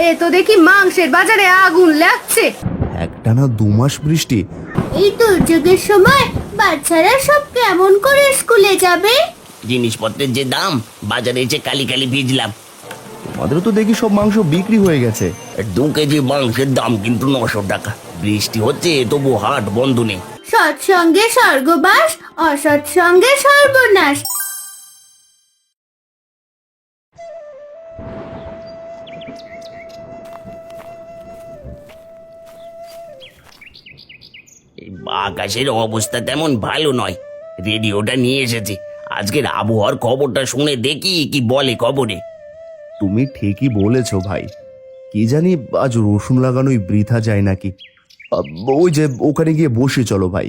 এ তো দেখি মাংসের বাজারে আগুন লাগছে। একটানা 2 মাস বৃষ্টি। এই দুর্যোগের সময় বাচ্চারা সব কেমন করে স্কুলে যাবে? জিনিসপত্রের যে দাম, বাজারে এসে কালি কালি ভিজলাম। আমাদেরও তো দেখি সব মাংস বিক্রি হয়ে গেছে। 2 কেজি মাংসের দাম কিন্তু 900 টাকা। বৃষ্টি হচ্ছে তবু হাট বন্ধ নেই। সৎসঙ্গে স্বর্গবাস, অসৎসঙ্গে সর্বনাশ। এই আকাশের অবস্থা তেমন ভালো নয়। রেডিওটা নিয়ে এসেছি, আজকের আবহাওয়ার খবরটা শুনে দেখি কি বলে খবরে। তুমি ঠিকই বলেছো ভাই। কি জানি আজ রসুন লাগানোই বৃথা যায় নাকি। ওই যে ওখানে গিয়ে বসে চলো ভাই।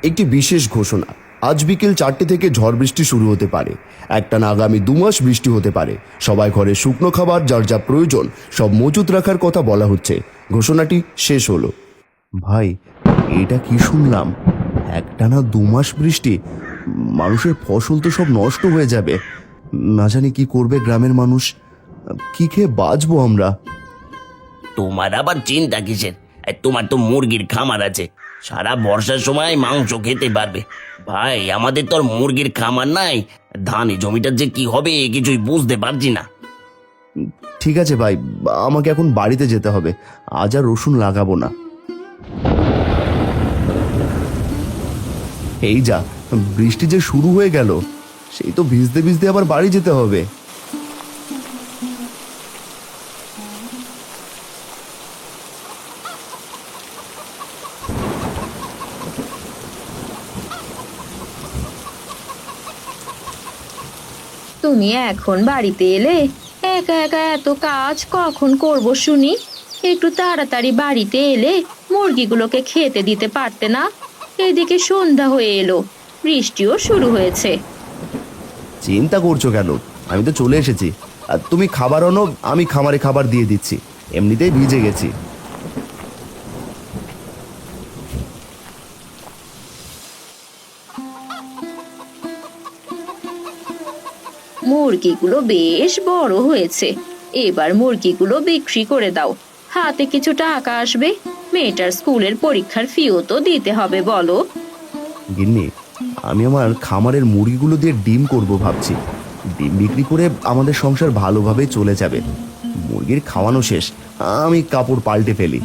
একটি বিশেষ ঘোষণা, আজ বিকেল 4টে থেকে ঝড় বৃষ্টি শুরু হতে পারে। একটানা আগামী 2 মাস বৃষ্টি হতে পারে। সবাই ঘরে শুকনো খাবার যার যা প্রয়োজন সব মজুত রাখার কথা বলা হচ্ছে। ঘোষণাটি শেষ হলো। ভাই, এটা কি শুনলাম? একটানা 2 মাস বৃষ্টি, মানুষের ফসল তো সব নষ্ট হয়ে যাবে। না জানি কি করবে গ্রামের মানুষ। কি খেয়ে বাঁচবো আমরা? তোমার আবার চিন্তা কিসের? তোমার তো মুরগির খামার আছে, সারা বর্ষার সময় মাংস খেতে পারবে। ভাই, আমাদের তো আর মুরগির খামার নাই। ধানে জমিটার যে কি হবে কিছুই বুঝতে পারছি না। ঠিক আছে ভাই, আমাকে এখন বাড়িতে যেতে হবে। আজ আর রসুন লাগাবো না। এই যা, বৃষ্টি যে শুরু হয়ে গেল, সেই তো ভিজতে ভিজতে আবার বাড়ি যেতে হবে। তুমি এখন বাড়িতে এলে? একা একা এত কাজ কখন করব শুনি? একটু তাড়াতাড়ি বাড়িতে এলে মুরগিগুলোকে খেতে দিতে পারতে না? এদিকে সন্ধ্যা হয়ে এলো, বৃষ্টিও শুরু হয়েছে। চিন্তা করছো কেন? আমি তো চলে এসেছি। আর তুমি খাবার আনো, আমি খামারে খাবার দিয়ে দিচ্ছি। এমনিতেই ভিজে গেছি। মুরগিগুলো বেশ বড় হয়েছে, এবার মুরগিগুলো বিক্রি করে দাও, হাতে কিছু টাকা আসবে। মেয়েটার স্কুলের পরীক্ষার ফিও তো দিতে হবে বলো। গিন্নি, আমি আমার খামারের মুরগিগুলো দিয়ে ডিম করব ভাবছি। ডিম বিক্রি করে আমাদের সংসার ভালোভাবে চলে যাবে। মুরগির খাওয়ানো শেষ, আমি কাপড় পাল্টে ফেলি।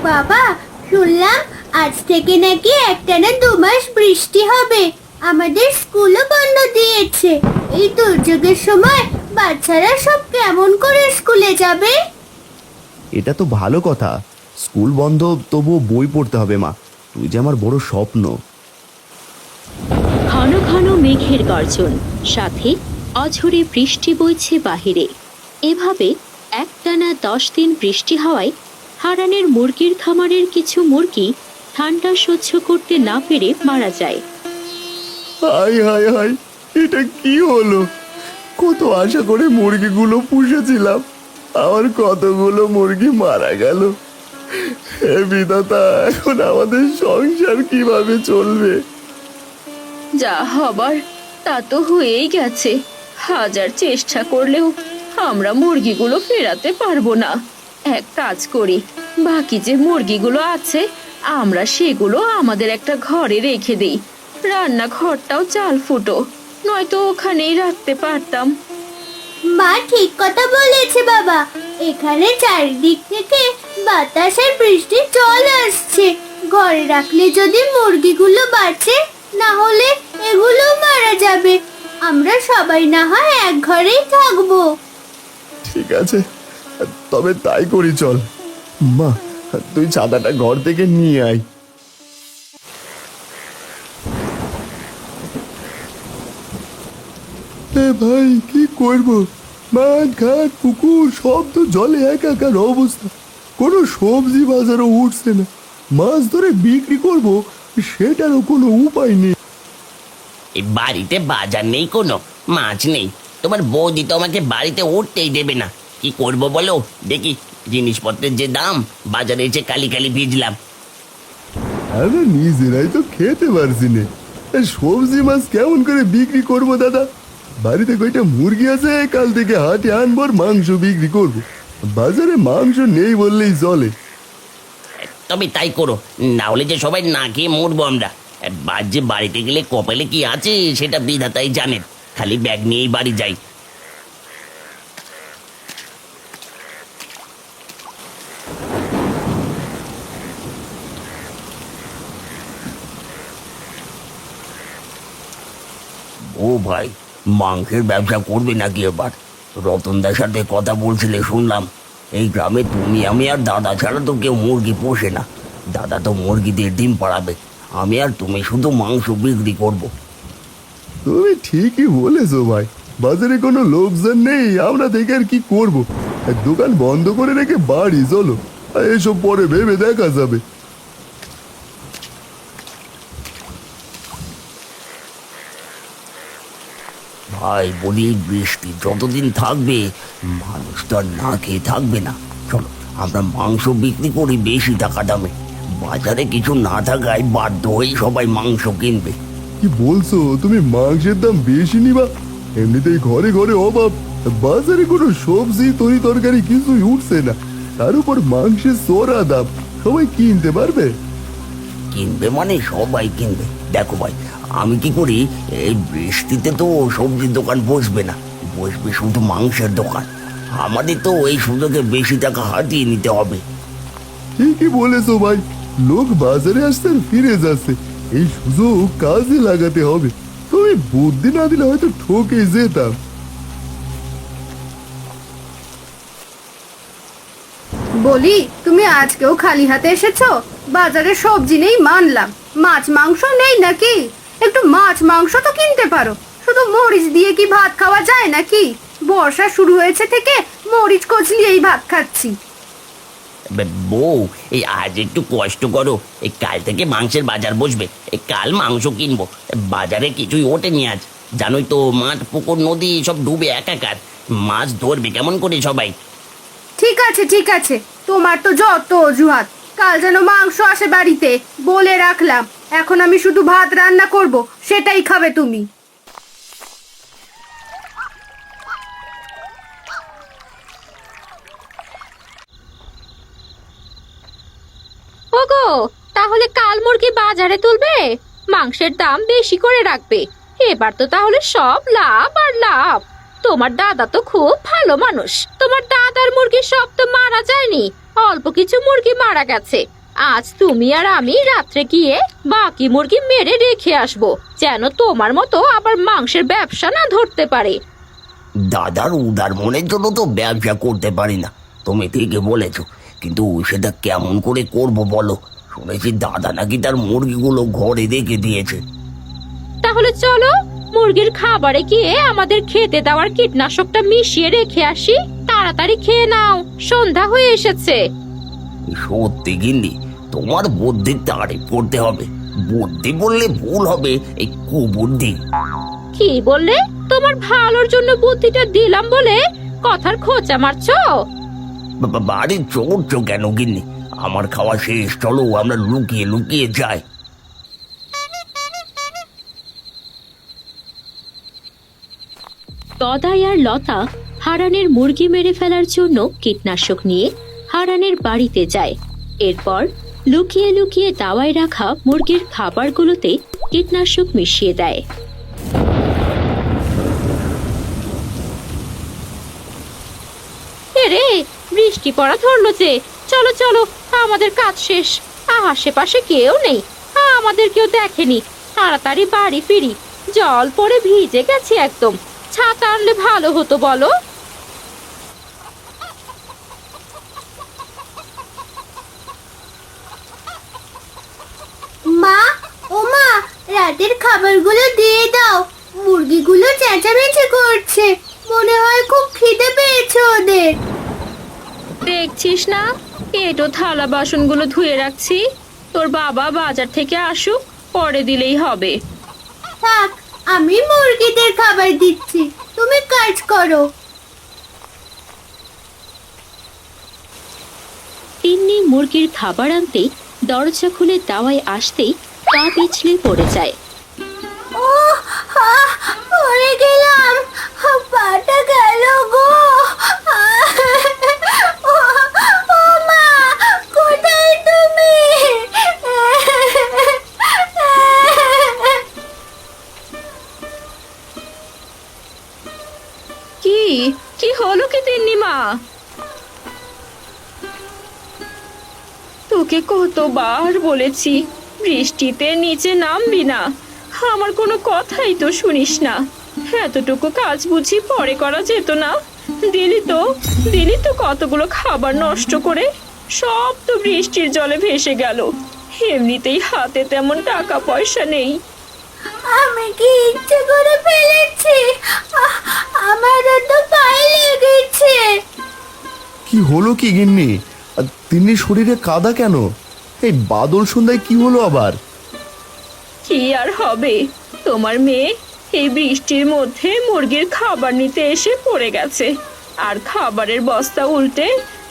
বাবা, শুনলাম আজ থেকে নাকি একটানা 2 মাস বৃষ্টি হবে। আমাদের স্কুলও বন্ধ দিয়েছে। এই দুর্যোগের সময় বাচ্চারা সব কেমন করে স্কুলে যাবে? এটা তো ভালো কথা। স্কুল বন্ধ, তবুও বই পড়তে হবে মা। তুই যে আমার বড় স্বপ্ন। ঘন ঘন মেঘের গর্জন, সাথে অঝরে বৃষ্টি বইছে বাহিরে। এভাবে একটানা 10 দিন বৃষ্টি হওয়ায় হারানের মুরগির খামারের কিছু মুরগি ঠান্ডা সহ্য করতে না পেরে মারা যায়। হাই হাই হাই, এটা কি হলো? কত আশা করে মুরগিগুলো পুষেছিলাম, আমার কতগুলো মুরগি মারা গেল। হে বিধাতা, এখন আমাদের সংসার কিভাবে চলবে? যা হবার তা তো হয়েই গেছে। হাজার চেষ্টা করলেও আমরা মুরগিগুলো ফেরাতে পারবো না। এক কাজ করি, বাকি যে মুরগিগুলো আছে আমরা সেগুলো আমাদের একটা ঘরে রেখে দিই। রান্নাঘরটাও চাল ফুটো, নয়তো ওখানেই রাখতে পারতাম। মা ঠিক কথা বলেছে বাবা। এখানে চারিদিক থেকে বাতাস আর বৃষ্টির জল আসছে। ঘরে রাখলে যদি মুরগিগুলো বাঁচে, না হলে এগুলো মারা যাবে। আমরা সবাই না হয় এক ঘরেই থাকবো। ঠিক আছে, তবে তাই করি চল। মা, তুই ছাতাটা ঘর থেকে নিয়ে আয়। ভাই, কি করব? মাঠ ঘাট পুকুর সব তো জলে একাকার অবস্থা। কোনো সবজি বাজারও উঠছে না। মাছ ধরে বিক্রি করব, সেটারও কোনো উপায় নেই। এই বাড়িতে বাজার নেই, কোনো মাছ নেই। তোমার বৌদি তো আমাকে বাড়িতে উঠতেই দেবে না। কি করব বলো দেখি? জিনিসপত্রের যে দাম, বাজারে এসে কালি কালি ভিজলাম। আমরা নিজেরাই তো খেতে পারছি না, আর সবজি মাছ কেমন করে বিক্রি করব দাদা? বাড়িতে কয়টা মুরগি আছে, কাল থেকে হাটে আনবো আর মাংস বিক্রি করব। বাজারে মাংস নেই বললেই চলে। তবে তাই করো, না হলে যে সবাই না খেয়ে মরবো আমরা। যে বাড়িতে গেলে কপালে কি আছে সেটা বিধাতাই জানেন। খালি ব্যাগ নিয়েই বাড়ি যাই। ও ভাই, মাংসের ব্যবসা করবে নাকি এবার? রতনদার সাথে কথা বলছিলে শুনলাম। এই গ্রামে তুমি, আমি আর দাদা ছাড়া তো কেউ মুরগি পোষে না। দাদা তো মুরগিদের ডিম পাড়াবে, আমি আর তুমি শুধু মাংস বিক্রি করব। তুমি ঠিকই বলেছো ভাই, বাজারে কোনো লোকজন নেই, আমরা দেখে আর কি করবো? এক দোকান বন্ধ করে রেখে বাড়ি চলো, আর এসব পরে ভেবে দেখা যাবে। ভাই বলি, এই বৃষ্টি যতদিন থাকবে মানুষ তো আর না খেয়ে থাকবে না। চলো আমরা মাংস বিক্রি করি বেশি টাকা দামে। বাজারে কিছু না থাকায় বাধ্য হয়ে সবাই মাংস কিনবে। কি বলছো তুমি? মাংসের দাম বেশি নিবা? এমনিতেই ঘরে ঘরে অভাব, বাজারে কোনো সবজি তরি তরকারি কিছুই উঠছে না, তার উপর মাংসের চড়া দাম, সবাই কিনতে পারবে? কিনবে মানে সবাই কিনবে। দেখো ভাই, আমি কি করি, এই বৃষ্টিতে তো সবজির দোকান বসবে না, বসবে শুধু মাংসের দোকান। আমাদের তো এই সুযোগে বেশি টাকা হাতিয়ে নিতে হবে। ঠিকই বলেছো ভাই, লোক বাজারে আসছে আর ফিরে যাচ্ছে, এই সুযোগ কাজে লাগাতে হবে। তুমি বুদ্ধি না দিলে হয়তো ঠকে যেতাম। বলি, তুমি আজকেও খালি হাতে এসেছো? বাজারে সবজি নেই মানলাম, মাছ মাংস নেই নাকি? একটু মাছ মাংস তো কিনতে পারো। শুধু মরিচ দিয়ে কি ভাত খাওয়া যায় নাকি? বর্ষা শুরু হয়েছে থেকে মরিচ কচলিয়েই ভাত খাচ্ছি। বউ, এই আজ একটু কষ্ট করো, এই কাল থেকে মাংসের বাজার বসবে। এই কাল মাংস কিনবো। বাজারে কিছুই ওঠেনি আজ, জানোই তো, মাঠ পুকুর নদী সব ডুবে একাকার। মাছ ধরবে কেমন করে সবাই? ঠিক আছে ঠিক আছে, তোমার তো যত অজুহাত। কাল যেন মাংস আসে বাড়িতে, বলে রাখলাম। এখন আমি শুধু ভাত রান্না করব, সেটাই খাবে তুমি। ওগো, তাহলে কাল মুরগি বাজারে তুলবে, মাংসের দাম বেশি করে রাখবে। এবার তো তাহলে সব লাভ আর লাভ। তোমার দাদা তো খুব ভালো মানুষ, তোমার দাদার মুরগি সব তো মারা যায়নি, অল্প কিছু মুরগি মারা গেছে। আজ তুমি আর আমি রাত্রে গিয়ে বাকি মুরগি মেরে রেখে আসবো, যেন তোমার মতো আবার মাংসের ব্যবসা না ধরতে পারে। দাদার উদার মনের জন্য তো ব্যবসা করতে পারি না, তুমি ঠিকই বলেছো। কিন্তু সেটা কেমন করে করব বলো? শুনেছি দাদা নাকি তার মুরগিগুলো ঘরে রেখে দিয়েছে। তাহলে চলো, মুরগির খাবারে গিয়ে আমাদের খেতে দেওয়ার কীটনাশকটা মিশিয়ে রেখে আসি। তাড়াতাড়ি খেয়ে নাও, সন্ধ্যা হয়ে এসেছে। সত্যি গিন্নি, তোমার বুদ্ধির তারিফ করতে হবে। বুদ্ধি বললে ভুল হবে, এই কুবুদ্ধি। কি বললে? তোমার ভালোর জন্য বুদ্ধিটা দিলাম বলে কথার খোঁচা মারছো? বাড়ি চড়ছো কেন গিন্নি? আমার খাওয়া শেষ, চলো আমরা লুকিয়ে লুকিয়ে যাই। তদাই আর লতা হারানের মুরগি মেরে ফেলার জন্য কীটনাশক নিয়ে হারানের বাড়িতে যায়। এরপর লুকিয়ে লুকিয়ে দাওয়ায় রাখা মুরগির খাবারগুলোতে কীটনাশক মিশিয়ে দেয়। রে, বৃষ্টি পড়া ধরলো যে, চলো চলো, আমাদের কাজ শেষ। আশেপাশে কেউ নেই, আমাদের কেউ দেখেনি। তাড়াতাড়ি বাড়ি ফিরি, জল পড়ে ভিজে গেছি একদম। ছাতা আনলে ভালো হতো বলো। মা, ও মা, রাতের খাবারগুলো দিয়ে দাও। মুরগিগুলো চেঁচামেচি করছে, মনে হয় খুব খিদে পেয়েছে ওদের। দেখছিস না, এটো থালা বাসনগুলো ধুয়ে রাখছি। তোর বাবা বাজার থেকে আসুক, পরে দিলেই হবে। থাক, আমি মুরগিদের খাবার দিচ্ছি, তুমি কাজ করো। তিন্নি মুরগির খাবার আনতে দরজা খুলে দাওয়ায় আসতেই পা পিছলে পড়ে যায়। ও পড়ে গেলাম, পাটা গেল গো। ও ও মা, কোথায় তুমি? কি কি হলো কি তিন্নিমা? তোকে কতবার বলেছি বৃষ্টিতে নিচে নামবি না, আমার কোনো কথাই তো শুনিস না। এতটুকু কাজ বুঝি পরে করা যেত না? দিলি তো কতগুলো খাবার নষ্ট করে, সব তো বৃষ্টির জলে ভেসে গেল। এমনিতেই হাতে তেমন টাকা পয়সা নেই। আমি কি ইচ্ছে করে ফেলেছি? আমারও তো পায়ে লেগেছে। কি হলো কি গিন্নি? আর তিন্নি শরীরে কাদা কেন? এই বাদল সন্ধ্যায় কি হলো আবার? কি আর হবে, তোমার মেয়ে এই বৃষ্টির মধ্যে মুরগির খাবার নিতে এসে পড়ে গেছে, আর খাবারের বস্তা উল্টে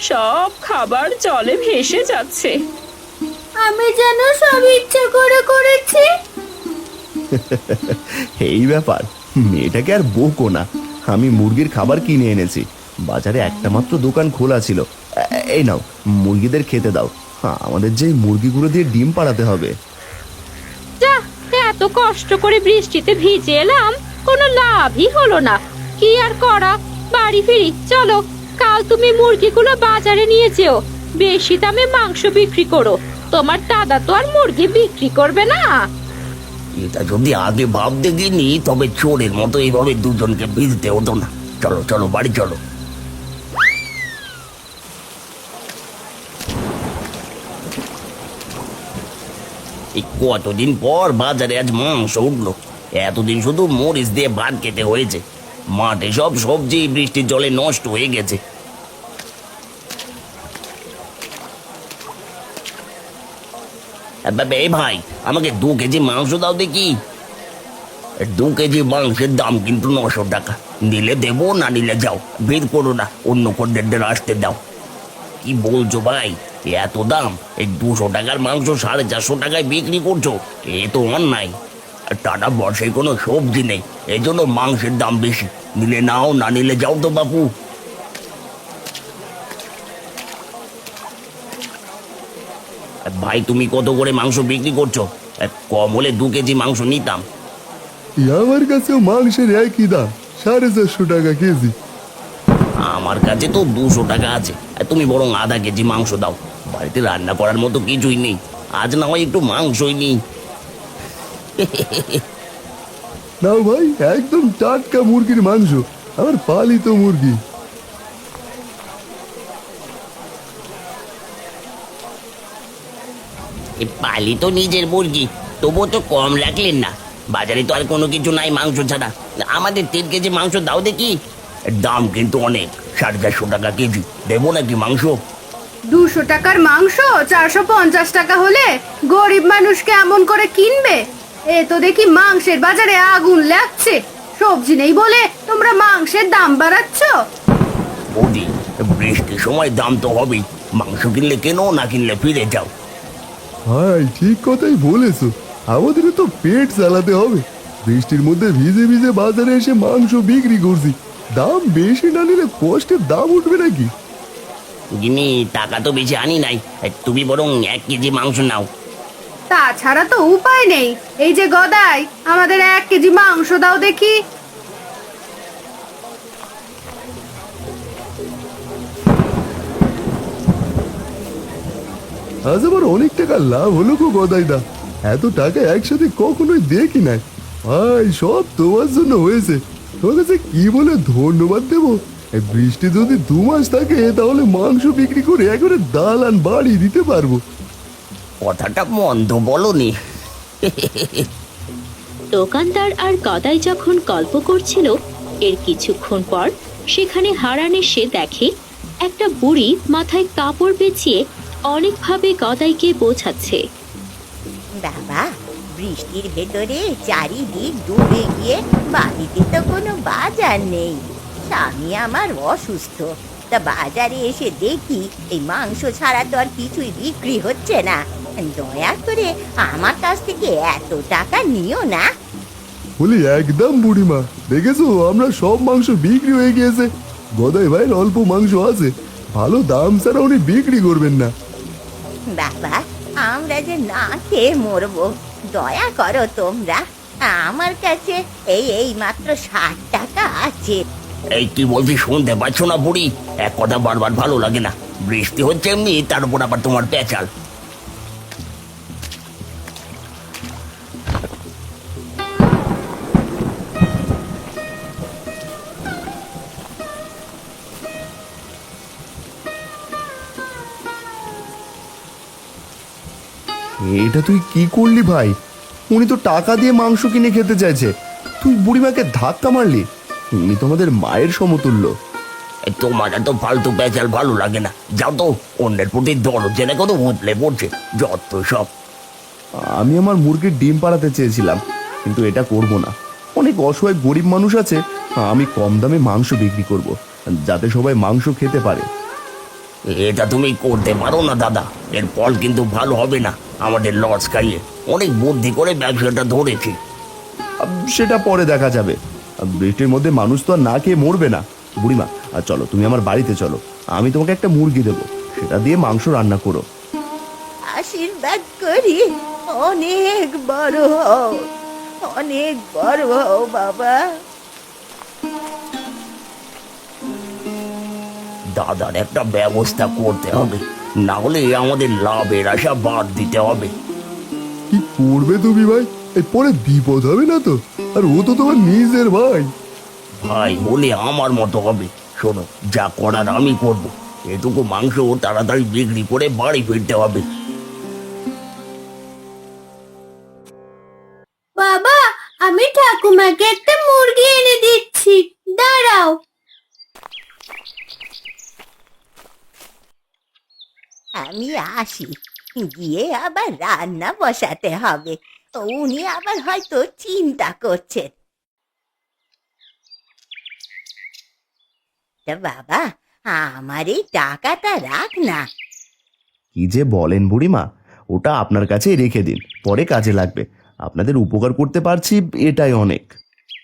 সব খাবার জলে ভেসে যাচ্ছে। আমি যেন সব ইচ্ছে করে করেছি। এই ব্যাপার, মেয়েটাকে আর বকো না। আমি মুরগির খাবার কিনে এনেছি, বাজারে একটা মাত্র দোকান খোলা ছিল। এই নাও, মুরগিদের খেতে দাও। আমাদের যে এই মুরগিগুলো দিয়ে ডিম পাড়াতে হবে। যা, এত কষ্ট করে বৃষ্টিতে ভিজে এলাম, কোনো লাভই হলো না। কি আর করা, বাড়ি ফিরি চলো। কাল তুমি মুরগিগুলো বাজারে নিয়ে যেও, বেশি দামে মাংস বিক্রি করো। তোমার দাদা তো আর মুরগি বিক্রি করবে না। এটা যদি আগে ভাবতে গিনি, তবে চোরের মতো এইভাবে দুজনকে ভিজতে হতো না। চলো চলো, বাড়ি চলো। এই কতদিন পর বাজারে আজ মাংস উঠলো। এতদিন শুধু মরিচ দিয়ে ভাত খেতে হয়েছে। মাঠে সব সবজি বৃষ্টির জলে নষ্ট হয়ে গেছে। এই ভাই, আমাকে 2 কেজি মাংস দাও দেখি। 2 কেজি মাংসের দাম কিন্তু 900 টাকা। নিলে দেবো, না নিলে যাও, ভিড় করো না, অন্য খদ্দেরদের আসতে দাও। কি বলছো ভাই, এত দাম? এই 200 টাকার মাংস 450 টাকায় বিক্রি করছো, এ তো অন্যায়। আর টাটা বর্ষায় কোনো সবজি নেই, এই জন্য মাংসের দাম বেশি। নিলে নাও, না নিলে যাও তো বাপু। ভাই, তুমি কত করে মাংস বিক্রি করছো? কম হলে 2 কেজি মাংস নিতাম। আমার কাছেও মাংসের একই দাম, 450 টাকা কেজি। আমার কাছে তো 200 টাকা আছে। তুমি বরং আধা কেজি মাংস দাও, বাড়িতে রান্না করার মতো কিছুই নেই। আজ না হয় একটু মাংসই নেই। নাও ভাই, একদম টাটকা মুরগির মাংস, আমার পালিত মুরগি। পালি তো নিজের মুরগি, তবুও তো কম রাখলেন না। বাজারে তো আর কোনো কিছু নাই মাংস ছাড়া। আমাদের 3 কেজি মাংস দাও দেখি। দাম কিন্তু অনেক, 450 টাকা কেজি। দেবো নাকি মাংস? 200 টাকার মাংস 450 টাকা হলে গরিব মানুষ কেমন করে কিনবে? এ তো দেখি মাংসের বাজারে আগুন লাগছে। সবজি নেই বলে তোমরা মাংসের দাম বাড়াচ্ছ। বৌদি, বৃষ্টির সময় দাম তো হবেই। মাংস কিনলে কেনো, না কিনলে ফিরে যাও। ভাই, ঠিক কথাই বলেছো, আমাদেরও তো পেট চালাতে হবে। বৃষ্টির মধ্যে ভিজে ভিজে বাজারে এসে মাংস বিক্রি করছি, দাম বেশি না নিলে কষ্টের দাম উঠবে নাকি? গিনি, টাকা তো বেশি আনি নাই। তুমি বরং 1 কেজি মাংস নাও। তাছাড়া তো উপায় নেই। এই যে গদাই, আমাদের 1 কেজি মাংস দাও দেখি। আজ আবার অনেক টাকা লাভ হলো গো গদাইদা, এত টাকা একসাথে কখনোই দেখি নাই। ভাই, সব তোমার জন্য হয়েছে। তোমার কাছে কি বলে ধন্যবাদ দেবো? এই বৃষ্টি যদি 2 মাস থাকে, তাহলে মাংস বিক্রি করে একবারে দালান বাড়ি দিতে পারবো। কথাটা মন্দ বলনি। দোকানদার আর গদাই যখন গল্প করছিল, এর কিছুক্ষণ পর সেখানে হারান এসে দেখে একটা বুড়ি মাথায় কাপড় পেঁচিয়ে অনেকভাবে গদাইকে বোঝাচ্ছে। বাবা, বৃষ্টির ভেতরে চারিদিক ডুবে গিয়ে বাড়িতে তো কোনো বাজার নেই। স্বামী আমার অসুস্থ, তা বাজারে এসে দেখি এই মাংস ছাড়া তো আর কিছুই বিক্রি হচ্ছে না। দয়া করে আমার কাছ থেকে এত টাকা নিও না। বলি একদম বুড়িমা, দেখেছো আমরা সব মাংস বিক্রি হয়ে গিয়েছে। গদাই ভাইয়ের অল্প মাংস আছে, ভালো দাম ছাড়া উনি বিক্রি করবেন না। বাবা, আমরা যে না খেয়ে মরবো, দয়া করো তোমরা। আমার কাছে এই মাত্র 60 টাকা আছে। এই কি বলছি শুনতে পাচ্ছ না বুড়ি? এক কথা বারবার ভালো লাগে না। বৃষ্টি হচ্ছে এমনি, তার উপর আবার তোমার পেঁচাল। এটা তুই কি করলি ভাই? উনি তো টাকা দিয়ে মাংস কিনে খেতে চাইছে, তুই বুড়িমাকে ধাক্কা মারলি। উনি তোমাদের মায়ের সমতুল্য। তোমার এত ফালতু পেঁচাল ভালো লাগে না। যাও তো, অন্যের প্রতি দরদ জেনে কত উতলে পড়ছে, যত সব। আমি আমার মুরগির ডিম পাড়াতে চেয়েছিলাম, কিন্তু এটা করব না। অনেক অসহায় গরিব মানুষ আছে, আমি কম দামে মাংস বিক্রি করব, যাতে সবাই মাংস খেতে পারে। এটা তুমি করতে পারো না দাদা, এর ফল কিন্তু ভালো হবে না। আমাদের লস খাইয়ে অনেক বুদ্ধি করে ব্যবসাটা ধরেছি। সেটা পরে দেখা যাবে। বৃষ্টির মধ্যে মানুষ তো আর না খেয়ে মরবে না। বুড়িমা, চলো তুমি আমার বাড়িতে চলো, আমি তোমাকে একটা মুরগি দেবো, সেটা দিয়ে মাংস রান্না করো। আশীর্বাদ করি, অনেক বড় হও, অনেক বড় হও বাবা। দাদার একটা ব্যবস্থা করতে হবে, না হলে আমাদের লাভের আশা বাদ দিতে হবে। কি করবে তুমি ভাই? এই পরে বিপদ হবে না তো? আর ও তো তোমার নিজের ভাই। ভাই বলে আমার মতো হবে। শোনো, যা করার আমি করব। এটুকু মাংস তাড়াতাড়ি বিক্রি করে বাড়ি ফিরতে হবে। বাবা, আমি ঠাকুমাকে একটা মুরগি এনে দিচ্ছি, দাঁড়াও। আমি আসি, গিয়ে আবার রান্না বসাতে হবে। উনি আবার হয়তো চিন্তা করছেন। তা বাবা, আমার এই টাকাটা রাখ না। কি যে বলেন বুড়িমা, ওটা আপনার কাছেই রেখে দিন, পরে কাজে লাগবে। আপনাদের উপকার করতে পারছি, এটাই অনেক।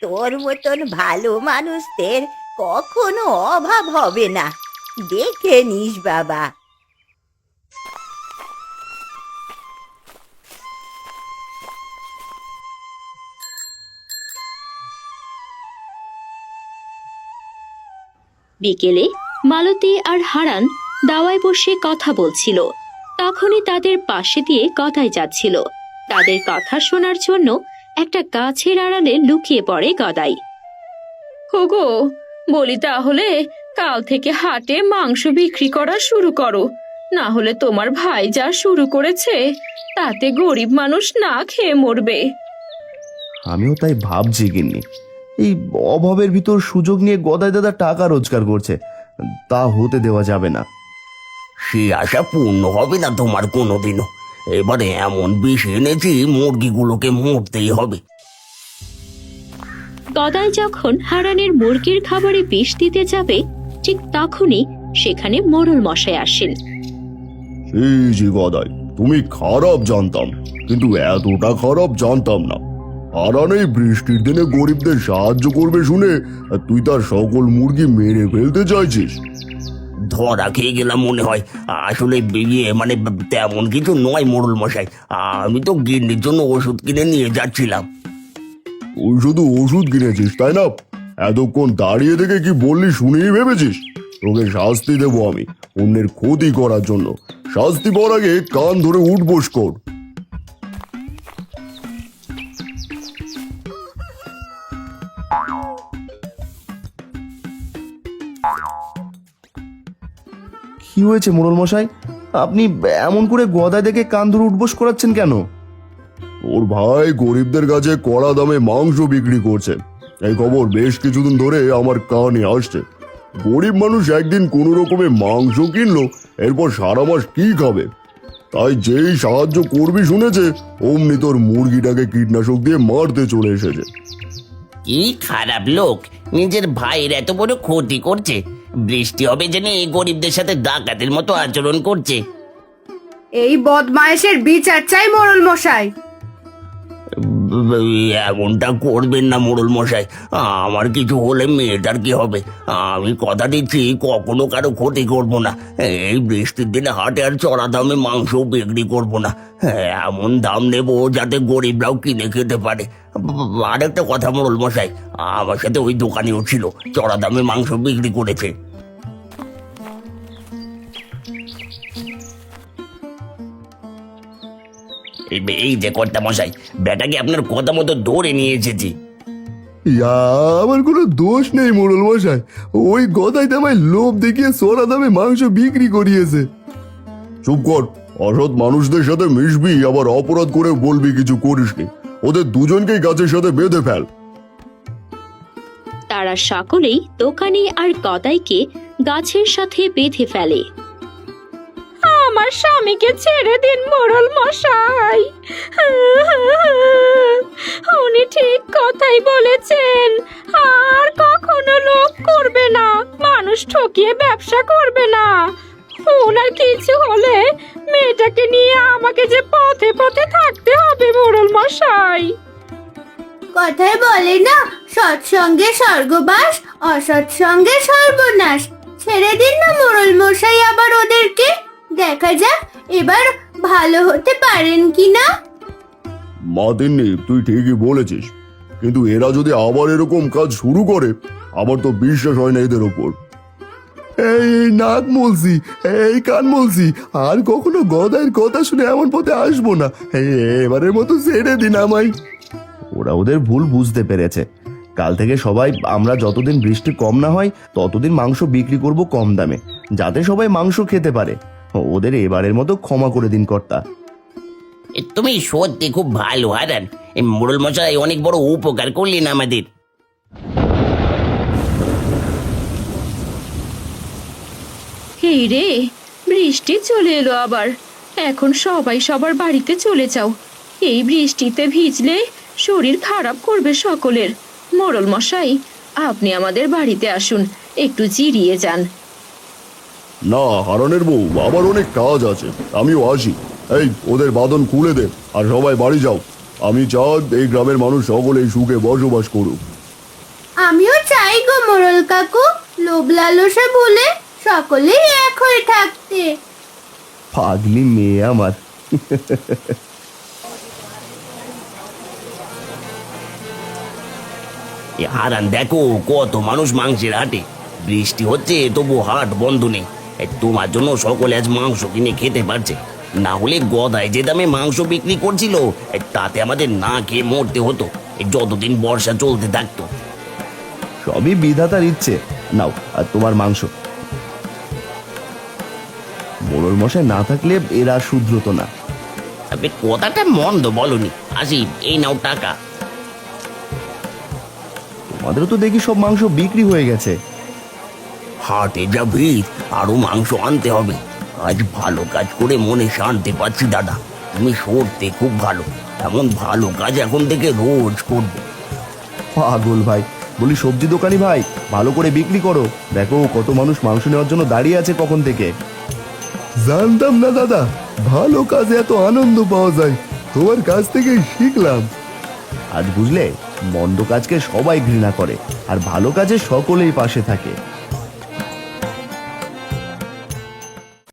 তোর মতন ভালো মানুষদের কখনো অভাব হবে না, দেখে নিস বাবা। বিকেলে মালতী আর হারান দাওয়ায় বসে কথা বলছিল। তখনই তাদের পাশে দিয়ে গদাই যাচ্ছিল। তাদের কথা শোনার জন্য একটা গাছের আড়ালে লুকিয়ে পড়ে গদাই। ওগো, বলি তাহলে কাল থেকে হাটে মাংস বিক্রি করা শুরু করো, না হলে তোমার ভাই যা শুরু করেছে তাতে গরিব মানুষ না খেয়ে মরবে। আমিও তাই ভাবছি গিন্নি, এই অভাবের ভিতর সুযোগ নিয়ে গদাই দাদা টাকা রোজগার করছে, তা হতে দেওয়া যাবে না। সে আশা পূর্ণ হবে না তোমার কোনোদিনও। এবারে এমন বিষ এনেছি, মুরগিগুলোকে মরতেই হবে। গদাই যখন হারানের মুরগির খাবারে বিষ দিতে যাবে, ঠিক তখনই সেখানে মোড়ল মশাই আসেন। এই যে গদাই, তুমি খারাপ জানতাম, কিন্তু এতটা খারাপ জানতাম না। হারান এই বৃষ্টির দিনে গরিবদের সাহায্য করবে শুনে তুই তার সকল মুরগি মেরে ফেলতে চাইছিস। ধরা খেয়ে গেলাম মনে হয়। আসলে মানে তেমন কিছু নয় মোড়ল মশাই, আমি তো গিন্নির জন্য ওষুধ কিনে নিয়ে যাচ্ছিলাম। তুই শুধু ওষুধ কিনেছিস তাই না? এতক্ষণ দাঁড়িয়ে থেকে কি বললি শুনেই ভেবেছিস? তোকে শাস্তি দেবো আমি, অন্যের ক্ষতি করার জন্য। শাস্তি পাওয়ার আগে কান ধরে উঠবোস কর। কি হয়েছে মোড়ল মশাই? আপনি এমন করে গদায় দেখে কান ধরে উঠবোস করাচ্ছেন কেন? ওর ভাই গরিবদের কাছে কড়া দামে মাংস বিক্রি করছে, এই খবর বেশ কিছুদিন ধরে আমার কানে আসছে। গরিব মানুষ একদিন কোনো রকমে মাংস কিনলো, এরপর সারা মাস কি খাবে? তাই যেই সাহায্য করবি শুনেছে, অমনি তোর মুরগিটাকে কীটনাশক দিয়ে মারতে চলে এসেছে। কি খারাপ লোক, নিজের ভাইয়ের এত বড় ক্ষতি করছে। বৃষ্টি হবে জেনে গরিবদের সাথে ডাকাতের মতো আচরণ করছে। এই বদমায়েশের বিচার চাই মোড়ল মশাই। এমনটা করবেন না মোড়ল মশাই, আমার কিছু হলে মেয়েটার কি হবে? আমি কথা দিচ্ছি কখনো কারো ক্ষতি করব না। এই বৃষ্টির দিনে হাটে আর চড়া দামে মাংস বিক্রি করব না। এমন দাম নেব যাতে গরিবরাও কিনে খেতে পারে। আরেকটা কথা মোড়ল মশাই, আমার সাথে ওই দোকানিও ছিল, চড়া দামে মাংস বিক্রি করেছে। এই যে কর্তা মশাই, বেটাকে আপনার কথা মতো ধরে নিয়ে এসেছি। আমার কোনো দোষ নেই মোড়ল মশাই, ওই গদাইতে আমায় লোভ দেখিয়ে সোনা দামে মাংস বিক্রি করিয়েছে। চুপ কর, অসৎ মানুষদের সাথে মিশবি আবার অপরাধ করে বলবি কিছু করিসনি। ওদের দুজনকেই গাছের সাথে বেঁধে ফেল। তারা সকলেই দোকানি আর গদাইকে গাছের সাথে বেঁধে ফেলে। আমার স্বামীকে ছেড়ে দিন মোড়ল মশাই, উনি ঠিক কথাই বলেছেন। আর কখনো লোভ করবে না, মানুষ ঠকিয়ে ব্যবসা করবে না। ওনার কিছু হলে মেয়েটাকে নিয়ে আমাকে যে পথে পথে থাকতে হবে মোড়ল মশাই। কথায় বলে না, সৎসঙ্গে স্বর্গবাস, অসৎসঙ্গে সর্বনাশ। ছেড়ে দিন না মোড়ল মশাই আবার ওদেরকে, দেখা যাক এবার ভালো হতে পারেন কিনা। মা তিন্নি, তুই ঠিকই বলেছিস, কিন্তু এরা যদি আবার এরকম কাজ শুরু করে, আমার তো বিশ্বাস হয় না এদের ওপর। এই নাক মলছি, এই কান মলছি, আর কখনো গদাইয়ের কথা শুনে এমন পথে আসবো না। এবারের মতো ছেড়ে দিন আমায়। ওরা ওদের ভুল বুঝতে পেরেছে। কাল থেকে সবাই আমরা যতদিন বৃষ্টি কম না হয় ততদিন মাংস বিক্রি করব কম দামে, যাতে সবাই মাংস খেতে পারে। ওদের এবারের মতো ক্ষমা করে দিন কর্তা। তুমি সত্যি খুব ভালো হারান, এই মোড়ল মশাই অনেক বড় উপকার করলেন আমাদের। এই রে, বৃষ্টি চলে এলো আবার। এখন সবাই সবার বাড়িতে চলে যাও। এই বৃষ্টিতে ভিজলে শরীর খারাপ করবে সকলের। মোড়ল মশাই, আপনি আমাদের বাড়িতে আসুন, একটু জিরিয়ে যান। না হারানের বউ, আবার অনেক কাজ আছে, আমিও আসি। এই ওদের বাঁধন খুলে দে আর সবাই বাড়ি যাও। আমি চাই এই গ্রামের মানুষ সকলেই সুখে বসবাস করুক। আমিও চাই গো মোড়ল কাকু, লোভ লালসা ভুলে সকলেই এক হয়ে থাকতে। পাগলি মেয়ে আমার। হারান দেখো কত মানুষ মাংসের হাটে, বৃষ্টি হচ্ছে তবু হাট বন্ধ নেই। তোমার জন্য সকলে আজ মাংস কিনে খেতে পারছে, না হলে গদায় যে দামে মাংস বিক্রি করছিল তাতে আমাদের না খেয়ে মরতে হতো যতদিন বর্ষা চলতে থাকতো। সবই বিধাতার ইচ্ছে। নাও আর তোমার মাংস। মোড়ল মশাই না থাকলে এরা শুধরতো না। কথাটা মন্দ বলনি, আসি এই নাও টাকা। তোমাদেরও তো দেখি সব মাংস বিক্রি হয়ে গেছে। হাটে যা ভিড়, আরো মাংস আনতে হবে। আজ ভালো কাজ করে মনে শান্তি পাচ্ছি দাদা, তুমি সত্যি খুব ভালো। এমন ভালো কাজ এখন থেকে রোজ করবো। পাগল ভাই, বলি সবজি দোকানি ভাই, ভালো করে বিক্রি করো। দেখো কত মানুষ মাংস নেওয়ার জন্য দাঁড়িয়ে আছে কখন থেকে। জানতাম না দাদা, ভালো কাজে এত আনন্দ পাওয়া যায়, তোমার কাছ থেকেই শিখলাম। আজ বুঝলে, মন্দ কাজকে সবাই ঘৃণা করে আর ভালো কাজে সকলেই পাশে থাকে।